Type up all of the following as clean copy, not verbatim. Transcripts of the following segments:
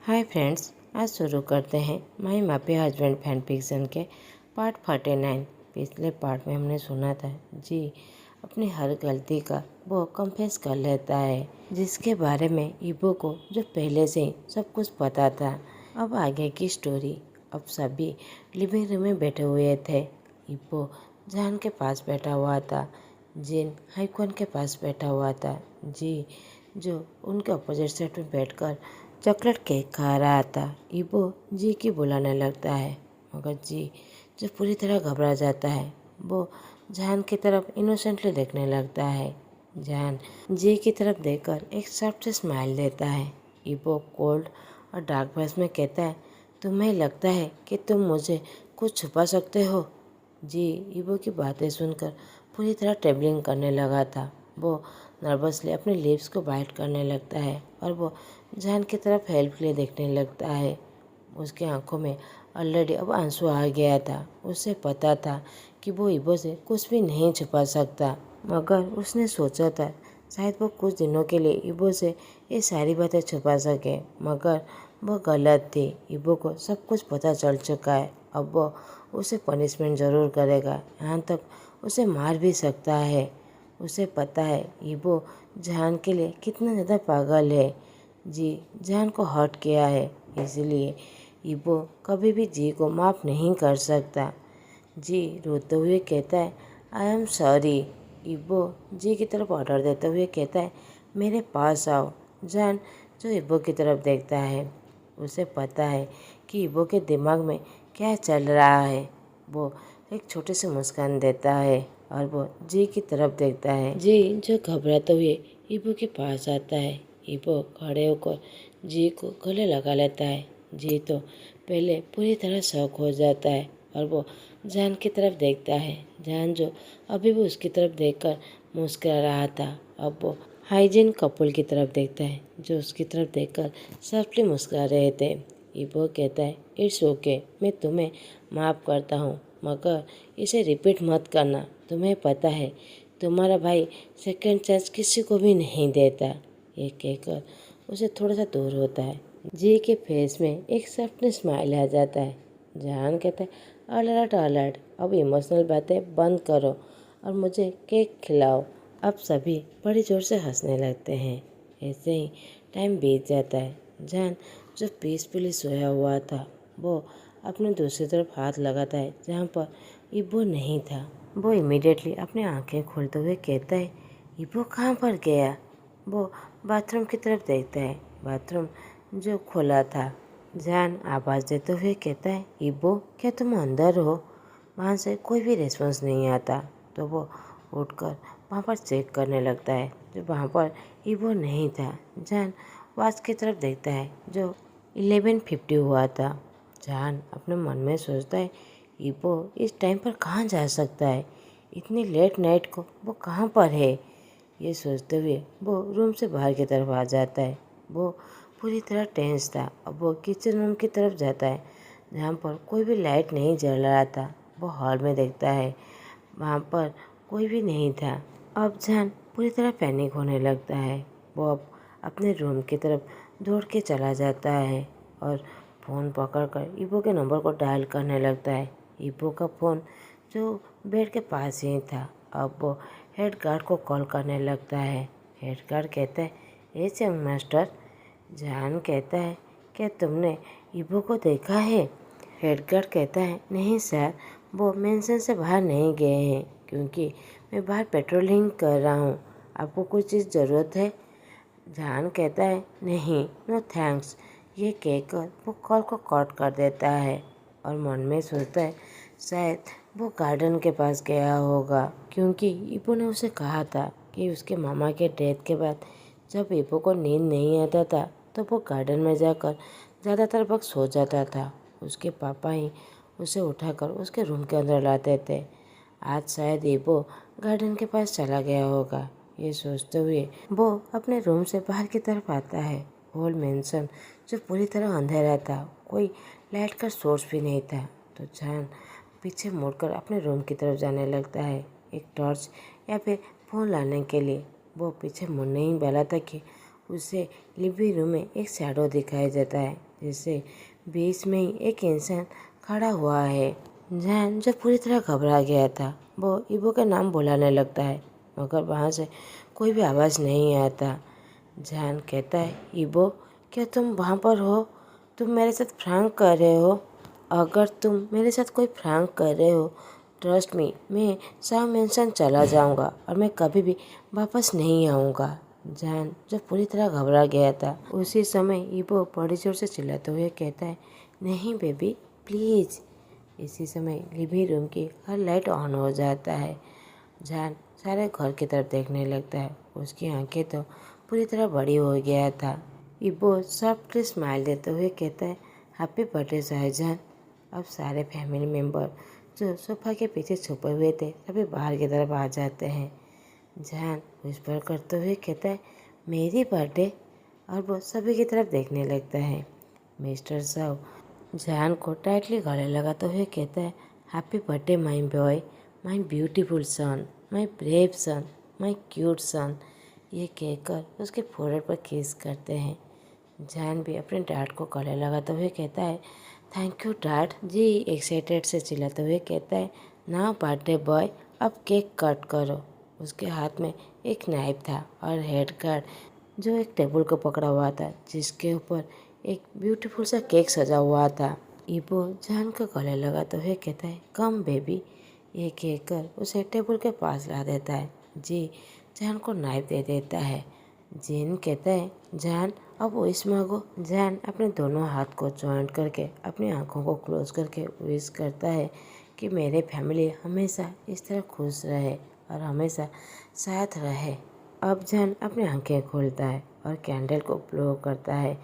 Hi friends, आज शुरू करते हैं माई मापी हस्बैंड फैन फिक्शन के पार्ट 49। पिछले पार्ट में हमने सुना था जी अपनी हर गलती का वो कन्फेस कर लेता है, जिसके बारे में इबो को जो पहले से ही सब कुछ पता था। अब आगे की स्टोरी। अब सभी लिविंग रूम में बैठे हुए थे। इबो जान के पास बैठा हुआ था, जिन हाईकॉन के पास बैठा हुआ था, जी जो उनके अपोजिट साइड में बैठकर चॉकलेट केक खा रहा था। इबो जी की बुलाने लगता है, मगर जी जो पूरी तरह घबरा जाता है, वो जान की तरफ इनोसेंटली देखने लगता है। जान जी की तरफ देखकर एक सॉफ्ट से स्माइल देता है। इबो कोल्ड और डार्क वॉइस में कहता है, तुम्हें लगता है कि तुम मुझे कुछ छुपा सकते हो? जी इबो की बातें सुनकर पूरी तरह ट्रेवलिंग करने लगा था। वो नर्वसली अपने लिप्स को बाइट करने लगता है और वो जान की तरफ हेल्प के लिए देखने लगता है। उसकी आंखों में ऑलरेडी अब आंसू आ गया था। उसे पता था कि वो इबो से कुछ भी नहीं छुपा सकता, मगर उसने सोचा था शायद वो कुछ दिनों के लिए इबो से ये सारी बातें छुपा सके, मगर वो गलत थी। इबो को सब कुछ पता चल चुका है। अब वो उसे पनिशमेंट ज़रूर करेगा, यहाँ तक उसे मार भी सकता है। उसे पता है इबो जान के लिए कितना ज़्यादा पागल है। जी जान को हर्ट किया है, इसलिए इबो कभी भी जी को माफ़ नहीं कर सकता। जी रोते हुए कहता है, आई एम सॉरी। इबो जी की तरफ ऑर्डर देते हुए कहता है, मेरे पास आओ। जान जो इबो की तरफ देखता है, उसे पता है कि इबो के दिमाग में क्या चल रहा है। वो एक छोटी सी मुस्कान देता है और वो जी की तरफ देखता है। जी जो घबराते हुए इबो के पास आता है। इबो खड़े होकर जी को गले लगा लेता है। जी तो पहले पूरी तरह शॉक हो जाता है और वो जान की तरफ देखता है। जान जो अभी भी उसकी तरफ देखकर मुस्कुरा रहा था, अब वो हाइजीन कपल की तरफ देखता है, जो उसकी तरफ देखकर सॉफ्टली मुस्कुरा रहे थे। इबो कहता है, इट्स ओके, मैं तुम्हें माफ़ करता हूँ, मगर इसे रिपीट मत करना। तुम्हें पता है तुम्हारा भाई सेकंड चांस किसी को भी नहीं देता। ये कहकर उसे थोड़ा सा दूर होता है। जी के फेस में एक सॉफ्ट स्माइल आ जाता है। जान कहता है, अलर्ट अलर्ट, अब इमोशनल बातें बंद करो और मुझे केक खिलाओ। अब सभी बड़ी जोर से हंसने लगते हैं। ऐसे ही टाइम बीत जाता है। जान जो पीसफुली सोया हुआ था, वो अपने दूसरी तरफ हाथ लगाता है जहाँ पर इबो नहीं था। वो इमीडिएटली अपनी आंखें खोलते हुए कहता है, इबो कहाँ पर गया? वो बाथरूम की तरफ देखता है। बाथरूम जो खुला था। जान आवाज़ देते हुए कहता है, इबो क्या तुम अंदर हो? वहाँ से कोई भी रिस्पॉन्स नहीं आता, तो वो उठकर वहाँ पर चेक करने लगता है, जो वहाँ पर इबो नहीं था। जान वॉच की तरफ देखता है, जो 11:50 हुआ था। जान अपने मन में सोचता है, इबो इस टाइम पर कहाँ जा सकता है? इतनी लेट नाइट को वो कहाँ पर है? ये सोचते हुए वो रूम से बाहर की तरफ आ जाता है। वो पूरी तरह टेंस था। अब वो किचन रूम की तरफ जाता है, जहाँ पर कोई भी लाइट नहीं जल रहा था। वो हॉल में देखता है, वहाँ पर कोई भी नहीं था। अब जान पूरी तरह पैनिक होने लगता है। वो अब अपने रूम की तरफ दौड़ के चला जाता है और फ़ोन पकड़कर इबो के नंबर को डायल करने लगता है। इबो का फ़ोन जो बेड के पास ही था। अब वो हेड गार्ड को कॉल करने लगता है। हेड गार्ड कहता है, ए यंग मास्टर। जान कहता है, क्या तुमने इबो को देखा है? हेड गार्ड कहता है, नहीं सर, वो मेंशन से बाहर नहीं गए हैं, क्योंकि मैं बाहर पेट्रोलिंग कर रहा हूँ। आपको कुछ चीज़ ज़रूरत है? जान कहता है, नहीं, नो थैंक्स। ये कहकर वो कॉल को कट कर देता है और मन में सोचता है शायद वो गार्डन के पास गया होगा, क्योंकि इबो ने उसे कहा था कि उसके मामा के डेथ के बाद जब इबो को नींद नहीं आता था तो वो गार्डन में जाकर ज़्यादातर वक्त सो जाता था। उसके पापा ही उसे उठाकर उसके रूम के अंदर लाते थे। आज शायद इबो गार्डन के पास चला गया होगा। ये सोचते हुए वो अपने रूम से बाहर की तरफ आता है। होल मेंशन जो पूरी तरह अंधेरा था, कोई लाइट का सोर्स भी नहीं था, तो जान पीछे मुड़कर अपने रूम की तरफ जाने लगता है, एक टॉर्च या फिर फ़ोन लाने के लिए। वो पीछे मुड़ने ही वाला था कि उसे लिविंग रूम में एक शैडो दिखाई देता है, जिससे बीच में ही एक इंसान खड़ा हुआ है। जहान जो पूरी तरह घबरा गया था वो इबो का नाम बुलाने लगता है, मगर वहाँ से कोई भी आवाज़ नहीं आता। जहान कहता है, इबो क्या तुम वहाँ पर हो? तुम मेरे साथ प्रैंक कर रहे हो? अगर तुम मेरे साथ कोई प्रैंक कर रहे हो, ट्रस्ट मी, मैं साव मेंशन चला जाऊंगा और मैं कभी भी वापस नहीं आऊँगा। जहान जो पूरी तरह घबरा गया था, उसी समय इबो बड़ी जोर से चिल्लाते हुए कहता है, नहीं बेबी प्लीज़। इसी समय लिविंग रूम की हर लाइट ऑन हो जाता है। जहान सारे घर की तरफ देखने लगता है। उसकी आंखें तो पूरी तरह बड़ी हो गया था। इबो सॉफ्टली स्माइल देते हुए कहता है, हैप्पी बर्थडे शाहजहान। अब सारे फैमिली मेम्बर जो सोफा के पीछे छुपे हुए थे सभी बाहर की तरफ आ जाते हैं। जहान विस्पर करते हुए कहता है, मेरी बर्थडे, और वो सभी की तरफ देखने लगता है। मिस्टर साव जहान को टाइटली गले लगाते हुए कहता है, happy birthday my boy, my beautiful son, my brave son, my cute son. ये कहकर उसके फोrehead पर किस करते हैं। जहान भी अपने डैड को गले लगाते हुए कहता है, थैंक यू डैड। जी एक्साइटेड से चिल्लाते हुए कहता है, नाउ बर्थडे बॉय, अब केक कट करो। उसके हाथ में एक नाइफ था और हेड गार्ड जो एक टेबल को पकड़ा हुआ था, जिसके ऊपर एक ब्यूटीफुल सा केक सजा हुआ था। इबो जहान को गले लगाते हुए कहता है, कम बेबी। ये कहकर उसे टेबल के पास ला देता है। जी जहान को नाइफ दे देता है। जिन कहता है, जहान अब विश मांगो। जहान अपने दोनों हाथ को जॉइंट करके अपनी आंखों को क्लोज करके विश करता है कि मेरे फैमिली हमेशा इस तरह खुश रहे और हमेशा साथ रहे। अब जहान अपनी आंखें खोलता है और कैंडल को ब्लो करता है।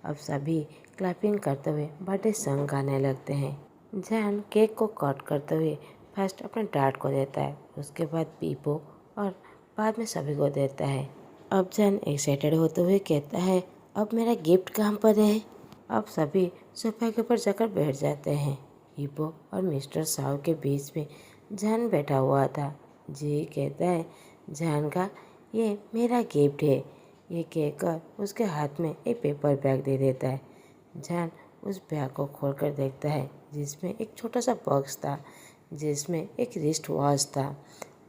अब सभी क्लैपिंग करते हुए बर्थडे सॉन्ग गाने लगते हैं। जहान केक को कट करते हुए फर्स्ट अपने डैड को देता है, उसके बाद पीपो और बाद में सभी को देता है। अब जहान एक्साइटेड होते हुए कहता है, अब मेरा गिफ्ट कहाँ पर है? अब सभी सोफा के ऊपर जाकर बैठ जाते हैं। इबो और मिस्टर साव के बीच में जहान बैठा हुआ था। जी कहता है, जहान का ये मेरा गिफ्ट है। ये कहकर उसके हाथ में एक पेपर बैग दे देता है। जहान उस बैग को खोलकर देखता है, जिसमें एक छोटा सा बॉक्स था, जिसमें एक रिस्ट वॉच था।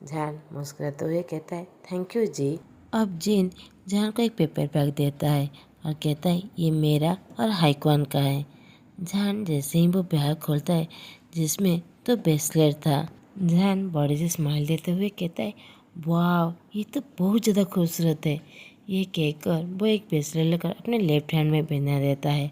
जहान मुस्कुराते हुए कहता है, थैंक यू जी। अब जिन जहान को एक पेपर बैग देता है और कहता है, ये मेरा और हाइक्वान का है। जहान जैसे ही वो बैग खोलता है, जिसमें तो ब्रेसलेट था, जहान बॉडी से स्माइल देते हुए कहता है, वाह ये तो बहुत ज़्यादा खूबसूरत है। ये कहकर वो एक ब्रेसलेट लेकर अपने लेफ्ट हैंड में पहना देता है।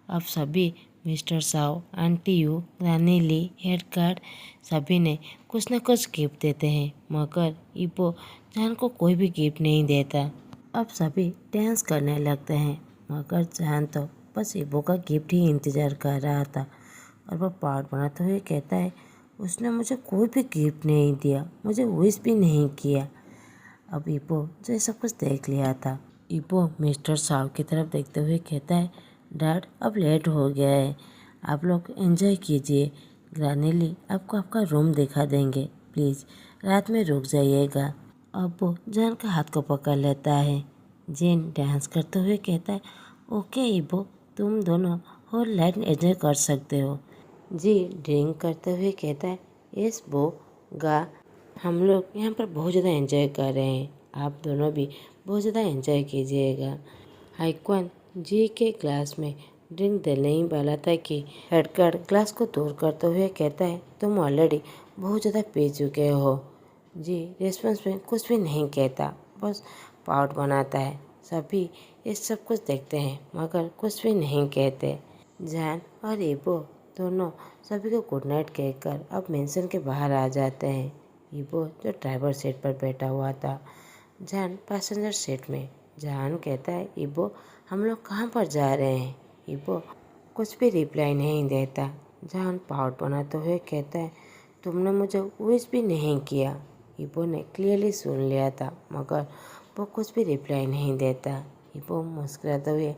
अब सभी मिस्टर साव, आंटी यू, रानी ली, हेड गार्ड सभी ने कुछ न कुछ गिफ्ट देते हैं, मगर इबो जहान को कोई भी गिफ्ट नहीं देता। अब सभी डांस करने लगते हैं, मगर जहान तो बस इबो का गिफ्ट ही इंतज़ार कर रहा था। और वो पार्ट बनाते हुए कहता है, उसने मुझे कोई भी गिफ्ट नहीं दिया, मुझे विश भी नहीं किया। अब इबो जो सब कुछ देख लिया था, इबो मिस्टर साव की तरफ देखते हुए कहता है, डैड अब लेट हो गया है, आप लोग एंजॉय कीजिए। ग्रानीली आपको आपका रूम दिखा देंगे, प्लीज़ रात में रुक जाइएगा। अब वो जैन का हाथ को पकड़ लेता है। जैन डांस करते हुए कहता है, ओके इबो, तुम दोनों होल नाइट एंजॉय कर सकते हो। जी ड्रिंक करते हुए कहता है, यस बो गा, हम लोग यहाँ पर बहुत ज़्यादा एंजॉय कर रहे हैं, आप दोनों भी बहुत ज़्यादा एंजॉय कीजिएगा। हाइक्वान जी के ग्लास में ड्रिंक देने ही वाला था कि हेडगार्ड ग्लास को दूर करते हुए कहता है, तुम ऑलरेडी बहुत ज़्यादा पी चुके हो। जी रिस्पॉन्स में कुछ भी नहीं कहता, बस पाउट बनाता है। सभी ये सब कुछ देखते हैं मगर कुछ भी नहीं कहते। जैन और इबो दोनों सभी को गुड नाइट कहकर अब मेंशन के बाहर आ जाते हैं। इबो जो ड्राइवर सीट पर बैठा हुआ था, जैन पैसेंजर सीट में। जहान कहता है, इबो हम लोग कहाँ पर जा रहे हैं? इबो कुछ भी रिप्लाई नहीं देता। जहान पाउट बनाते हुए कहता है, तुमने मुझे विश भी नहीं किया। इबो ने क्लियरली सुन लिया था मगर वो कुछ भी रिप्लाई नहीं देता। इबो मुस्कुराते हुए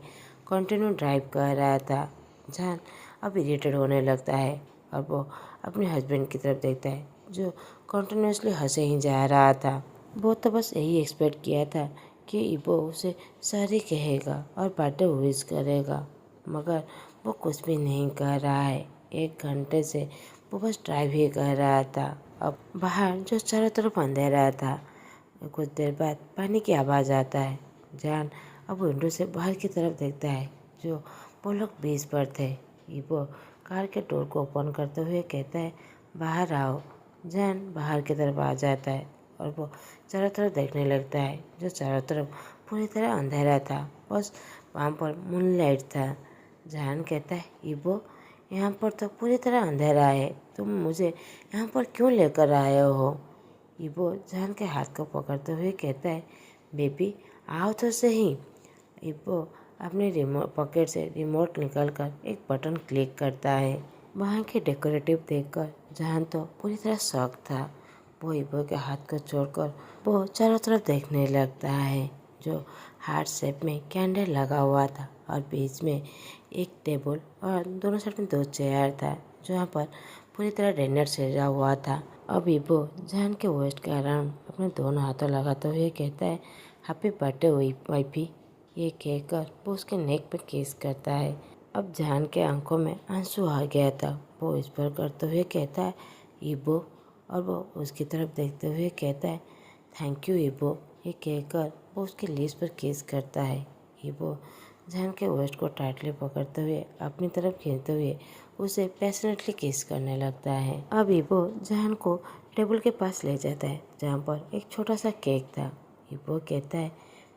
कंटिन्यू ड्राइव कर रहा था। जहान अब इरिटेट होने लगता है और वो अपने हस्बैंड की तरफ देखता है, जो कंटिन्यूसली हंसे ही जा रहा था। वो तो बस यही एक्सपेक्ट किया था कि इबो उसे सॉरी कहेगा और बर्थडे विश करेगा, मगर वो कुछ भी नहीं कर रहा है। 1 घंटे से वो बस ड्राइव ही कर रहा था। अब बाहर जो चारों तरफ अंधेरा था। कुछ देर बाद पानी की आवाज़ आता है। जान अब विंडो से बाहर की तरफ देखता है जो वो लोग बीच पर थे। वो कार के डोर को ओपन करते हुए कहता है, बाहर आओ। जान बाहर की तरफ आ जाता है और वो चारों तरफ देखने लगता है जो चारों तरफ पूरी तरह अंधेरा था, बस वहाँ पर मूनलाइट था। जान कहता है, इबो यहाँ पर तो पूरी तरह अंधेरा है, तुम मुझे यहाँ पर क्यों लेकर आए हो? इबो जान के हाथ को पकड़ते हुए कहता है, बेबी आओ तो सही। इबो अपने रिमोट पॉकेट से रिमोट निकालकर एक बटन क्लिक करता है। वहाँ के डेकोरेटिव देखकर जान तो पूरी तरह शॉक था। वो इबो के हाथ को छोड़कर वो चारों तरफ देखने लगता है जो हार्ट शेप में कैंडल लगा हुआ था और बीच में एक टेबल और दोनों साइड में 2 चेयर था जो यहाँ पर पूरी तरह डिनर सजा हुआ था। अब इबो जान के वेस्ट के अराउंड अपने दोनों हाथों लगाते हुए कहता है, हैप्पी बर्थडे वाइफी। ये कहकर वो उसके नेक पे किस करता है। अब जान के आंखों में आंसू आ गया था। वो इस पर करते हुए कहता है, इबो, और वो उसकी तरफ देखते हुए कहता है, थैंक यू इबो। ये कहकर वो उसके लिप्स पर किस करता है। इबो जान के वेस्ट को टाइटली पकड़ते हुए अपनी तरफ खींचते हुए उसे पैशनेटली किस करने लगता है। अब इबो जान को टेबल के पास ले जाता है जहाँ पर एक छोटा सा केक था। इबो कहता है,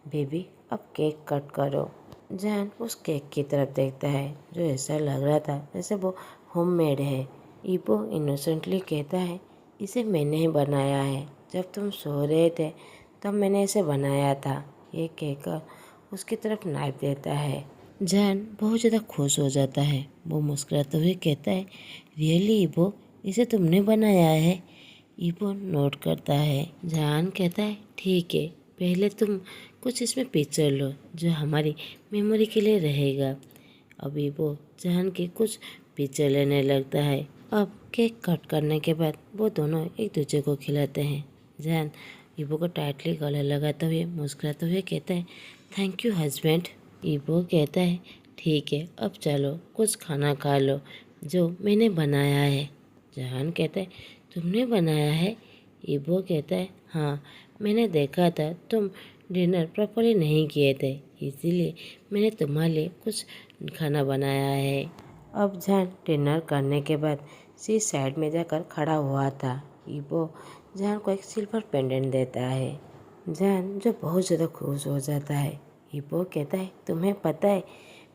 बेबी अब केक कट करो। जान उस केक की तरफ देखता है जो ऐसा लग रहा था जैसे वो होममेड है। इबो इनोसेंटली कहता है, इसे मैंने ही बनाया है, जब तुम सो रहे थे तब मैंने इसे बनाया था। ये कहकर उसकी तरफ नाइफ देता है। जान बहुत ज़्यादा खुश हो जाता है। वो मुस्कुराते हुए कहता है, रियली इबो, इसे तुमने बनाया है? इबो नोट करता है। जान कहता है, ठीक है, पहले तुम कुछ इसमें पिक्चर लो जो हमारी मेमोरी के लिए रहेगा। अब इबो जान की कुछ पिक्चर लेने लगता है। अब केक कट करने के बाद वो दोनों एक दूसरे को खिलाते हैं। जान इबो को टाइटली गले लगाते हुए मुस्कुराते हुए कहता है, थैंक यू हस्बैंड। इबो कहता है, ठीक है, अब चलो कुछ खाना खा लो जो मैंने बनाया है। जान कहता है, तुमने बनाया है? इबो कहता है, हाँ, मैंने देखा था तुम डिनर प्रॉपर्ली नहीं किए थे, इसीलिए मैंने तुम्हारे लिए कुछ खाना बनाया है। अब जान डिनर करने के बाद सी साइड में जाकर खड़ा हुआ था। इबो जान को एक सिल्वर पेंडेंट देता है। जान जो बहुत ज़्यादा खुश हो जाता है। इबो कहता है, तुम्हें पता है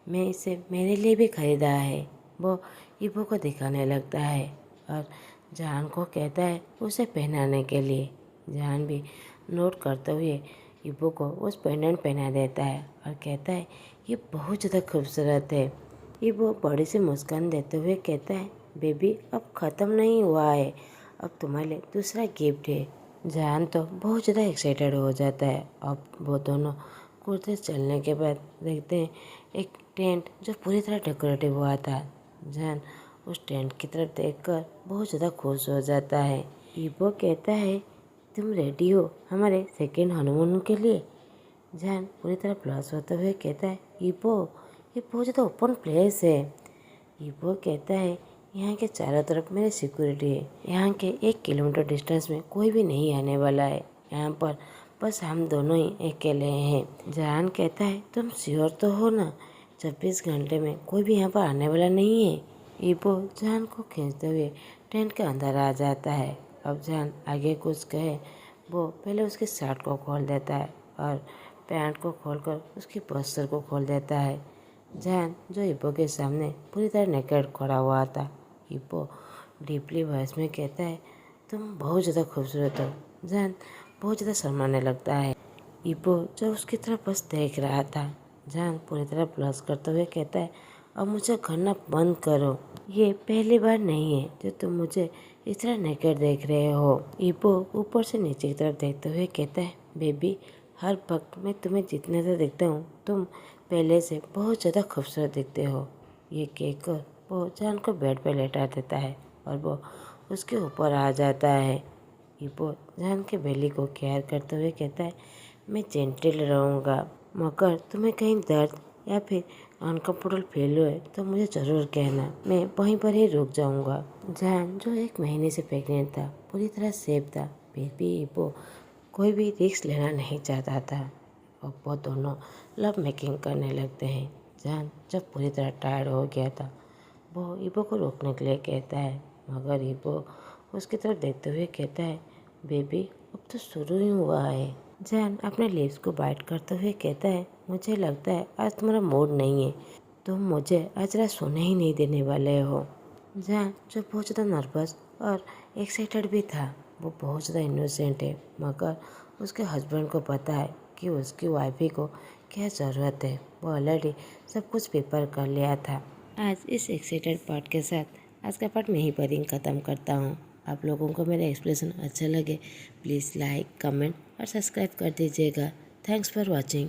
मैं इसे मेरे लिए भी खरीदा है। वो इबो को दिखाने लगता है और जान को कहता है उसे पहनाने के लिए। जान भी नोट करते हुए इबो को उस पेंडेंट पहना देता है और कहता है, ये बहुत ज़्यादा खूबसूरत है। इबो बड़ी सी मुस्कान देते हुए कहता है, बेबी अब ख़त्म नहीं हुआ है, अब तुम्हारे लिए दूसरा गिफ्ट है। जान तो बहुत ज़्यादा एक्साइटेड हो जाता है। अब वो दोनों कुर्ते चलने के बाद देखते हैं एक टेंट जो पूरी तरह डेकोरेटिव हुआ था। जान उस टेंट की तरफ देखकर बहुत ज़्यादा खुश हो जाता है। इबो कहता है, तुम रेडी हो हमारे सेकेंड हनीमून के लिए? जान पूरी तरह ब्लश होते हुए कहता है, इबो ये बहुत ज़्यादा ओपन प्लेस है। इबो कहता है, यहाँ के चारों तरफ मेरी सिक्योरिटी है, यहाँ के 1 किलोमीटर डिस्टेंस में कोई भी नहीं आने वाला है, यहाँ पर बस हम दोनों ही अकेले हैं। जान कहता है, तुम श्योर तो हो ना? 24 घंटे में कोई भी यहाँ पर आने वाला नहीं है। इबो जान को खींचते हुए टेंट के अंदर आ जाता है। अब जान आगे कुछ कहे वो पहले उसकी शर्ट को खोल देता है और पैंट को खोलकर उसकी बस्तर को खोल देता है। जान जो इबो के सामने पूरी तरह नेकेड खड़ा हुआ था। इबो डीपली वॉइस में कहता है, तुम बहुत ज़्यादा खूबसूरत हो। जान बहुत ज़्यादा शर्माने लगता है। इबो जो उसकी तरफ बस देख रहा था। जान पूरी तरह ब्लश करते हुए कहता है, अब मुझे करना बंद करो, ये पहली बार नहीं है जो तुम मुझे इस तरह नेकेड देख रहे हो। इबो ऊपर से नीचे की तरफ देखते हुए कहता है, बेबी हर वक्त मैं तुम्हें जितने से देखता हूँ तुम पहले से बहुत ज़्यादा खूबसूरत दिखते हो। ये कहकर वो जान को बेड पर लेटा देता है और वो उसके ऊपर आ जाता है। इबो जान के बेली को केयर करते हुए कहता है, मैं जेंटल रहूँगा, मगर तुम्हें कहीं दर्द या फिर अनकम्फर्टेबल फील हुए तो मुझे ज़रूर कहना, मैं वहीं पर ही रुक जाऊंगा। जैन जो 1 महीने से प्रेग्नेंट था पूरी तरह सेफ था, फिर भी वो कोई भी रिस्क लेना नहीं चाहता था और वो दोनों लव मेकिंग करने लगते हैं। जैन जब पूरी तरह टायर्ड हो गया था वो इबो को रोकने के लिए कहता है, मगर इबो उसकी तरफ देखते हुए कहता है, बेबी अब तो शुरू ही हुआ है। जैन अपने लिप्स को बाइट करते हुए कहता है, मुझे लगता है आज तुम्हारा मूड नहीं है, तुम मुझे आज रात सोने ही नहीं देने वाले हो। जैन जो बहुत ज़्यादा नर्वस और एक्साइटेड भी था, वो बहुत ज़्यादा इनोसेंट है, मगर उसके हस्बैंड को पता है कि उसकी वाइफी को क्या ज़रूरत है। वो ऑलरेडी सब कुछ प्रिपेयर कर लिया था। आज इस एक्साइटेड पार्ट के साथ आज का पार्ट मैं यहीं पर ही ख़त्म करता हूँ। आप लोगों को मेरा एक्सप्लेनेशन अच्छा लगे प्लीज़ लाइक, कमेंट और सब्सक्राइब कर दीजिएगा। Thanks for watching.